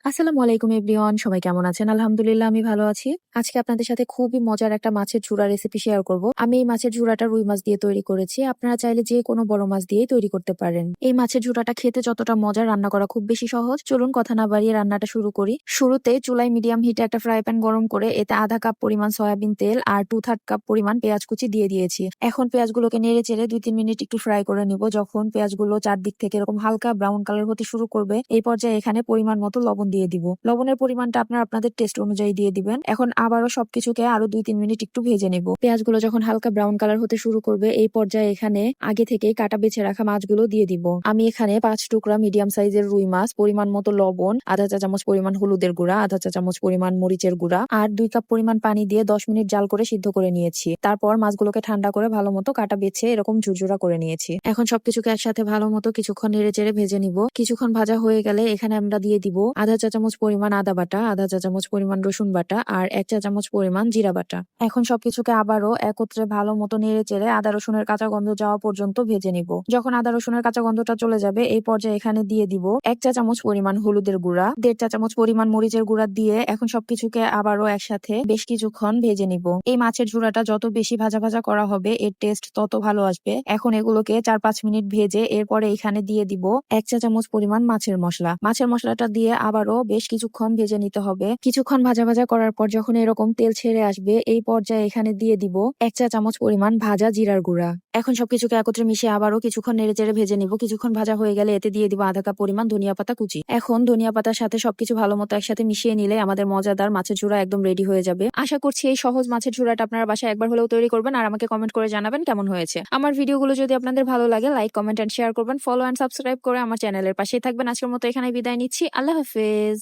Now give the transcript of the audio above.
আসসালামু আলাইকুম এভরিওয়ান, সবাই কেমন আছেন? আলহামদুলিল্লাহ আমি ভালো আছি। আজকে আপনাদের সাথে খুবই মজার একটা মাছের ঝুরা রেসিপি শেয়ার করব। আমি এই মাছের ঝুরাটা রুই মাছ দিয়ে তৈরি করেছি। আপনারা চাইলে যে কোনো বড় মাছ দিয়েই তৈরি করতে পারেন। এই মাছের ঝুরাটা খেতে যতটা মজা, রান্না করা খুব বেশি সহজ। চলুন কথা না বাড়িয়ে রান্নাটা শুরু করি। শুরুতে চুলায় মিডিয়াম হিটে একটা ফ্রাই প্যান গরম করে এতে আধা কাপ পরিমাণ সয়াবিন তেল আর 2/3 কাপ পরিমাণ পেঁয়াজ কুচি দিয়ে দিয়েছি। এখন পেঁয়াজগুলোকে নেড়ে চেড়ে 2-3 মিনিট একটু ফ্রাই করে নিব। যখন পেঁয়াজগুলো চারদিক থেকে এরকম হালকা ব্রাউন কালার হতে শুরু করবে, এই পর্যায়ে এখানে পরিমাণ মতো লবণ দিয়ে দিব। লবণের পরিমাণটা আপনাদের টেস্ট অনুযায়ী দিয়ে দিবেন। এখন আবারও সবকিছুকে আরো 2-3 মিনিট একটু ভেজে নেব। পেঁয়াজগুলো যখন হালকা ব্রাউন কালার হতে শুরু করবে, এই পর্যায়ে এখানে আগে থেকে কাটা বেছে রাখা মাছগুলো দিয়ে দিব। আমি এখানে 5 টুকরা মিডিয়াম সাইজের রুই মাছ, পরিমাণ মতো লবণ, আধা চা চামচ পরিমাণ হলুদের গুঁড়া, আধা চা চামচ পরিমাণ মরিচের গুঁড়া আর 2 কাপ পরিমাণ পানি দিয়ে 10 মিনিট জাল করে সিদ্ধ করে নিয়েছি। তারপর মাছগুলোকে ঠান্ডা করে ভালো মতো কাটা বেছে এরকম ঝুরঝুরা করে নিয়েছি। এখন সবকিছুকে একসাথে ভালো মতো কিছুক্ষণ নেড়ে চেড়ে ভেজে নিব। কিছুক্ষণ ভাজা হয়ে গেলে এখানে আমরা দিয়ে দিব আধা চা চামচ পরিমাণ আদা বাটা, আধা চা চামচ পরিমাণ রসুন বাটা আর 1 চা চামচ পরিমাণ জিরা বাটা। এখন সবকিছুকে আবারও একত্রে ভালো মতো নেড়ে চেড়ে আদা রসুনের কাঁচা গন্ধ যাওয়া পর্যন্ত ভেজে নিব। যখন আদা রসুনের কাঁচা গন্ধটা চলে যাবে, এই পর্যায়ে এখানে দিয়ে দিব 1 চা চামচ পরিমাণ হলুদের গুঁড়া, 1.5 চা চামচ পরিমাণ মরিচের গুঁড়া দিয়ে এখন সবকিছুকে আবারও একসাথে বেশ কিছুক্ষণ ভেজে নিব। এই মাছের ঝুরাটা যত বেশি ভাজা ভাজা করা হবে, এর টেস্ট তত ভালো আসবে। এখন এগুলোকে 4-5 মিনিট ভেজে এরপরে এখানে দিয়ে দিব 1 চা চামচ পরিমাণ মাছের মশলা। মাছের মশলাটা দিয়ে আবারও বেশ কিছুক্ষণ ভেজে নিতে হবে। কিছুক্ষণ ভাজা ভাজা করার পর যখন এরকম তেল ছেড়ে আসবে, এই পর্যায়ে এখানে দিয়ে দিব 1 চা চামচ পরিমাণ ভাজা জিরার গুঁড়া। এখন সবকিছুকে একত্রে মিশিয়ে আবারও কিছুক্ষণ নেড়ে চেড়ে ভেজে নিব। কিছুক্ষণ ভাজা হয়ে গেলে এতে দিয়ে দিব আধা কাপ পরিমাণ ধনিয়া পাতা কুচি। এখন ধনিয়া পাতার সাথে সবকিছু ভালো মতো একসাথে মিশিয়ে নিলে আমাদের মজাদার মাছের ঝুরা একদম রেডি হয়ে যাবে। আশা করছি এই সহজ মাছের ঝুরাটা আপনারা বাসায় একবার হলেও তৈরি করবেন আর আমাকে কমেন্ট করে জানাবেন কেমন হয়েছে। আমার ভিডিওগুলো যদি আপনাদের ভালো লাগে, লাইক, কমেন্ট এন্ড শেয়ার করবেন। ফলো এন্ড সাবস্ক্রাইব করে আমার চ্যানেলের পাশেই থাকবেন। আজকের মতো এখানে বিদায় নিচ্ছি। আল্লাহ হাফেজ।